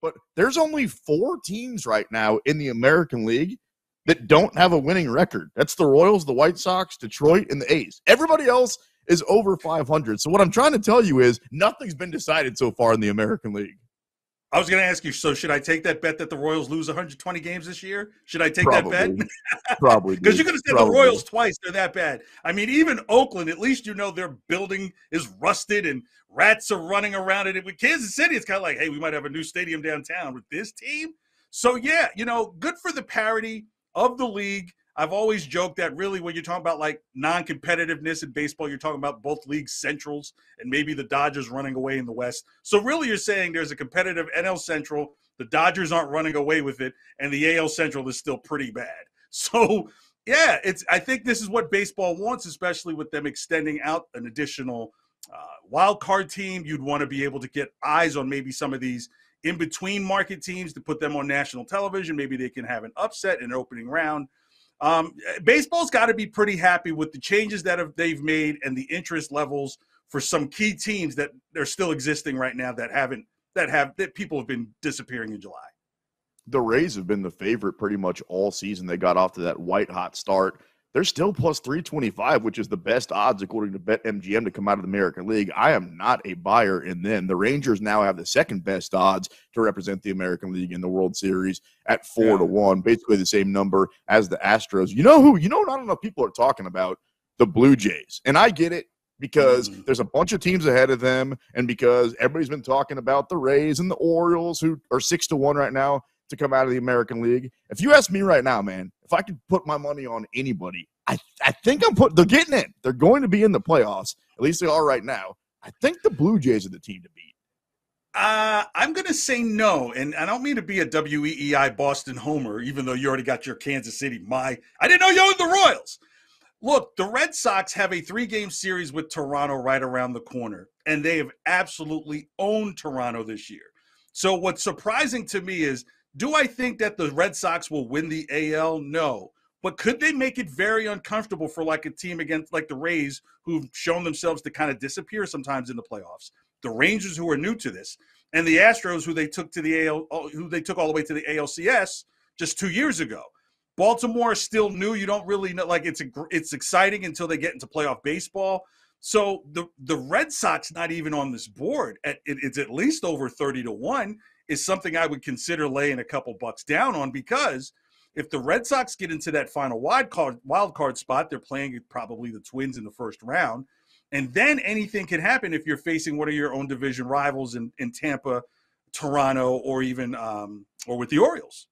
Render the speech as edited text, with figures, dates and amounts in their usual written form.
but there's only 4 teams right now in the American League that don't have a winning record. That's the Royals, the White Sox, Detroit, and the A's. Everybody else is over 500. So what I'm trying to tell you is nothing's been decided so far in the American League. I was going to ask you, so should I take that bet that the Royals lose 120 games this year? Should I take Probably. that bet? Probably. Because you're going to say the Royals twice. They're that bad. I mean, even Oakland, at least you know their building is rusted and rats are running around it. With Kansas City, it's kind of like, hey, we might have a new stadium downtown with this team. So, yeah, good for the parity of the league. I've always joked that really when you're talking about like non-competitiveness in baseball, you're talking about both league centrals and maybe the Dodgers running away in the West. So really you're saying there's a competitive NL Central, the Dodgers aren't running away with it, and the AL Central is still pretty bad. So, yeah, I think this is what baseball wants, especially with them extending out an additional wild card team. You'd want to be able to get eyes on maybe some of these in-between market teams to put them on national television. Maybe they can have an upset in an opening round. Baseball's got to be pretty happy with the changes that they've made and the interest levels for some key teams that they're still existing right now that people have been disappearing in July. The Rays have been the favorite pretty much all season. They got off to that white hot start. They're still plus 325, which is the best odds according to BetMGM to come out of the American League. I am not a buyer in them. The Rangers now have the second best odds to represent the American League in the World Series at 4-1, basically the same number as the Astros. Not enough people are talking about the Blue Jays. And I get it because there's a bunch of teams ahead of them and because everybody's been talking about the Rays and the Orioles who are 6-1 right now to come out of the American League. If you ask me right now, man, if I could put my money on anybody, I think they're getting in. They're going to be in the playoffs. At least they are right now. I think the Blue Jays are the team to beat. I'm going to say no, and I don't mean to be a WEEI Boston homer, even though you already got your Kansas City. I didn't know you owned the Royals. Look, the Red Sox have a 3-game series with Toronto right around the corner, and they have absolutely owned Toronto this year. So what's surprising to me is, do I think that the Red Sox will win the AL? No. But could they make it very uncomfortable for like a team against like the Rays who've shown themselves to kind of disappear sometimes in the playoffs, the Rangers who are new to this, and the Astros who they took to the AL, who they took all the way to the ALCS just 2 years ago. Baltimore is still new. You don't really know, like it's exciting until they get into playoff baseball. So the Red Sox not even on this board. It's at least over 30-1 is something I would consider laying a couple bucks down on, because if the Red Sox get into that final wild card spot, they're playing probably the Twins in the first round. And then anything can happen if you're facing one of your own division rivals in Tampa, Toronto, or even or with the Orioles.